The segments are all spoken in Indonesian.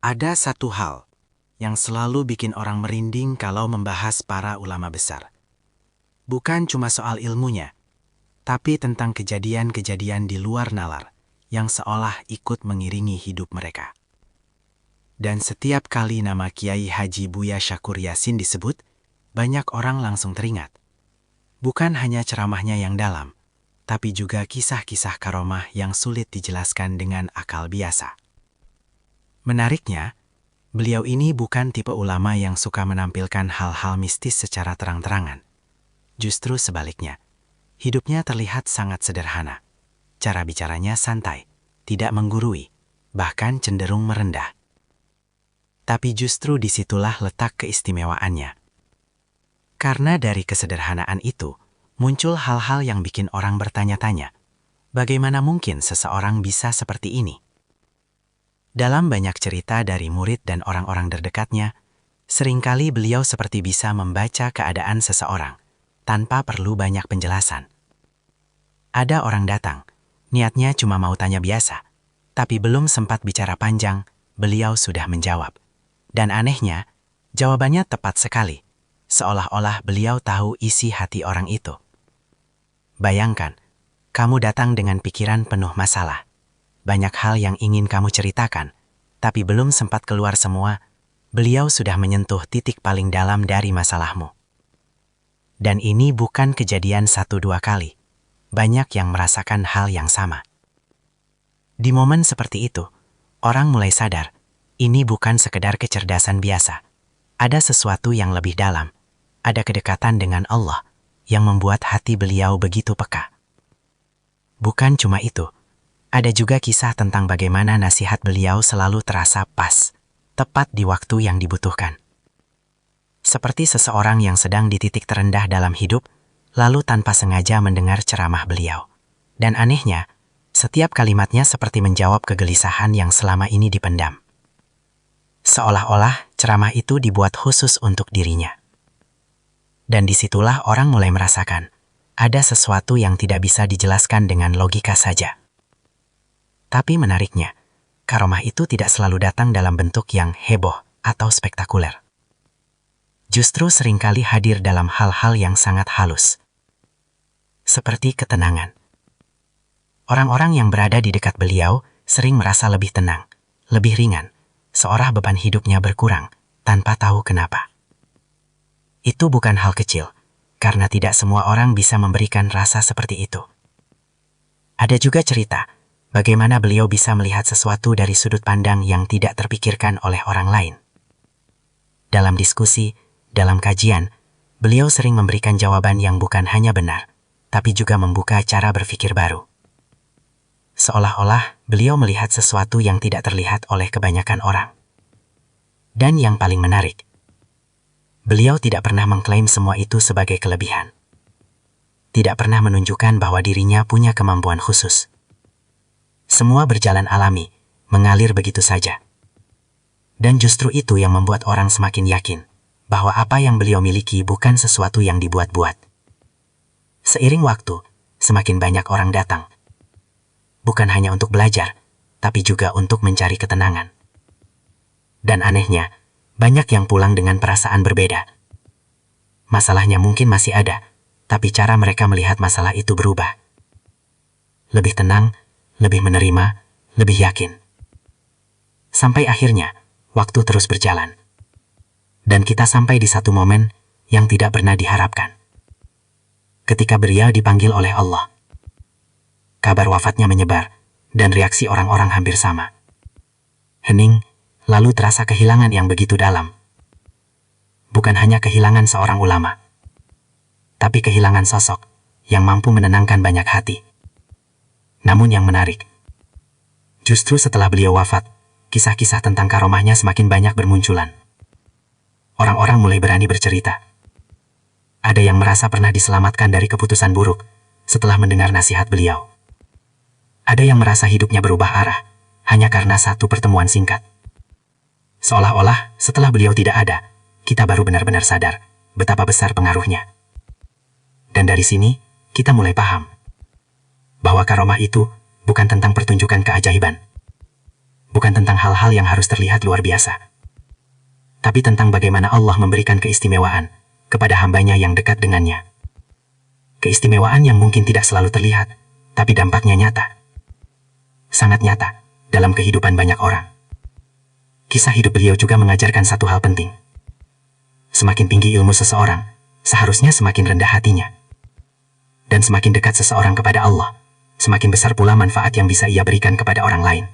Ada satu hal yang selalu bikin orang merinding kalau membahas para ulama besar. Bukan cuma soal ilmunya, tapi tentang kejadian-kejadian di luar nalar yang seolah ikut mengiringi hidup mereka. Dan setiap kali nama Kiai Haji Buya Syakur Yasin disebut, banyak orang langsung teringat. Bukan hanya ceramahnya yang dalam, tapi juga kisah-kisah karomah yang sulit dijelaskan dengan akal biasa. Menariknya, beliau ini bukan tipe ulama yang suka menampilkan hal-hal mistis secara terang-terangan. Justru sebaliknya, hidupnya terlihat sangat sederhana. Cara bicaranya santai, tidak menggurui, bahkan cenderung merendah. Tapi justru disitulah letak keistimewaannya. Karena dari kesederhanaan itu, muncul hal-hal yang bikin orang bertanya-tanya, bagaimana mungkin seseorang bisa seperti ini? Dalam banyak cerita dari murid dan orang-orang terdekatnya, seringkali beliau seperti bisa membaca keadaan seseorang, tanpa perlu banyak penjelasan. Ada orang datang, niatnya cuma mau tanya biasa, tapi belum sempat bicara panjang, beliau sudah menjawab. Dan anehnya, jawabannya tepat sekali, seolah-olah beliau tahu isi hati orang itu. Bayangkan, kamu datang dengan pikiran penuh masalah. Banyak hal yang ingin kamu ceritakan, tapi belum sempat keluar semua, beliau sudah menyentuh titik paling dalam dari masalahmu. Dan ini bukan kejadian 1-2 kali. Banyak yang merasakan hal yang sama. Di momen seperti itu, orang mulai sadar, ini bukan sekedar kecerdasan biasa. Ada sesuatu yang lebih dalam. Ada kedekatan dengan Allah yang membuat hati beliau begitu peka. Bukan cuma itu, ada juga kisah tentang bagaimana nasihat beliau selalu terasa pas, tepat di waktu yang dibutuhkan. Seperti seseorang yang sedang di titik terendah dalam hidup, lalu tanpa sengaja mendengar ceramah beliau. Dan anehnya, setiap kalimatnya seperti menjawab kegelisahan yang selama ini dipendam. Seolah-olah ceramah itu dibuat khusus untuk dirinya. Dan disitulah orang mulai merasakan, ada sesuatu yang tidak bisa dijelaskan dengan logika saja. Tapi menariknya, karomah itu tidak selalu datang dalam bentuk yang heboh atau spektakuler. Justru seringkali hadir dalam hal-hal yang sangat halus. Seperti ketenangan. Orang-orang yang berada di dekat beliau sering merasa lebih tenang, lebih ringan, seolah beban hidupnya berkurang tanpa tahu kenapa. Itu bukan hal kecil, karena tidak semua orang bisa memberikan rasa seperti itu. Ada juga cerita bagaimana beliau bisa melihat sesuatu dari sudut pandang yang tidak terpikirkan oleh orang lain. Dalam diskusi, dalam kajian, beliau sering memberikan jawaban yang bukan hanya benar, tapi juga membuka cara berpikir baru. Seolah-olah beliau melihat sesuatu yang tidak terlihat oleh kebanyakan orang. Dan yang paling menarik, beliau tidak pernah mengklaim semua itu sebagai kelebihan. Tidak pernah menunjukkan bahwa dirinya punya kemampuan khusus. Semua berjalan alami, mengalir begitu saja. Dan justru itu yang membuat orang semakin yakin bahwa apa yang beliau miliki bukan sesuatu yang dibuat-buat. Seiring waktu, semakin banyak orang datang. Bukan hanya untuk belajar, tapi juga untuk mencari ketenangan. Dan anehnya, banyak yang pulang dengan perasaan berbeda. Masalahnya mungkin masih ada, tapi cara mereka melihat masalah itu berubah. Lebih tenang, lebih menerima, lebih yakin. Sampai akhirnya, waktu terus berjalan. Dan kita sampai di satu momen yang tidak pernah diharapkan. Ketika beliau dipanggil oleh Allah. Kabar wafatnya menyebar, dan reaksi orang-orang hampir sama. Hening, lalu terasa kehilangan yang begitu dalam. Bukan hanya kehilangan seorang ulama, tapi kehilangan sosok yang mampu menenangkan banyak hati. Namun yang menarik, justru setelah beliau wafat, kisah-kisah tentang karomahnya semakin banyak bermunculan. Orang-orang mulai berani bercerita. Ada yang merasa pernah diselamatkan dari keputusan buruk setelah mendengar nasihat beliau. Ada yang merasa hidupnya berubah arah hanya karena satu pertemuan singkat. Seolah-olah setelah beliau tidak ada, kita baru benar-benar sadar betapa besar pengaruhnya. Dan dari sini, kita mulai paham bahwa karomah itu bukan tentang pertunjukan keajaiban, bukan tentang hal-hal yang harus terlihat luar biasa, tapi tentang bagaimana Allah memberikan keistimewaan kepada hambanya yang dekat dengannya. Keistimewaan yang mungkin tidak selalu terlihat, tapi dampaknya nyata. Sangat nyata dalam kehidupan banyak orang. Kisah hidup beliau juga mengajarkan satu hal penting. Semakin tinggi ilmu seseorang, seharusnya semakin rendah hatinya. Dan semakin dekat seseorang kepada Allah, semakin besar pula manfaat yang bisa ia berikan kepada orang lain.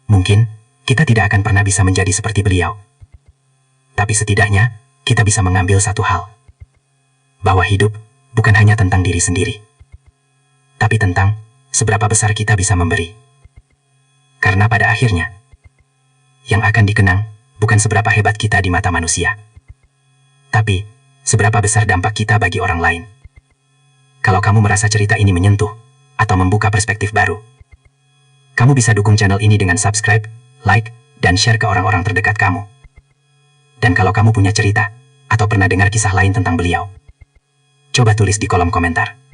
Mungkin, kita tidak akan pernah bisa menjadi seperti beliau. Tapi setidaknya, kita bisa mengambil satu hal. Bahwa hidup bukan hanya tentang diri sendiri, tapi tentang seberapa besar kita bisa memberi. Karena pada akhirnya, yang akan dikenang bukan seberapa hebat kita di mata manusia, tapi seberapa besar dampak kita bagi orang lain. Kalau kamu merasa cerita ini menyentuh atau membuka perspektif baru, kamu bisa dukung channel ini dengan subscribe, like, dan share ke orang-orang terdekat kamu. Dan kalau kamu punya cerita atau pernah dengar kisah lain tentang beliau, coba tulis di kolom komentar.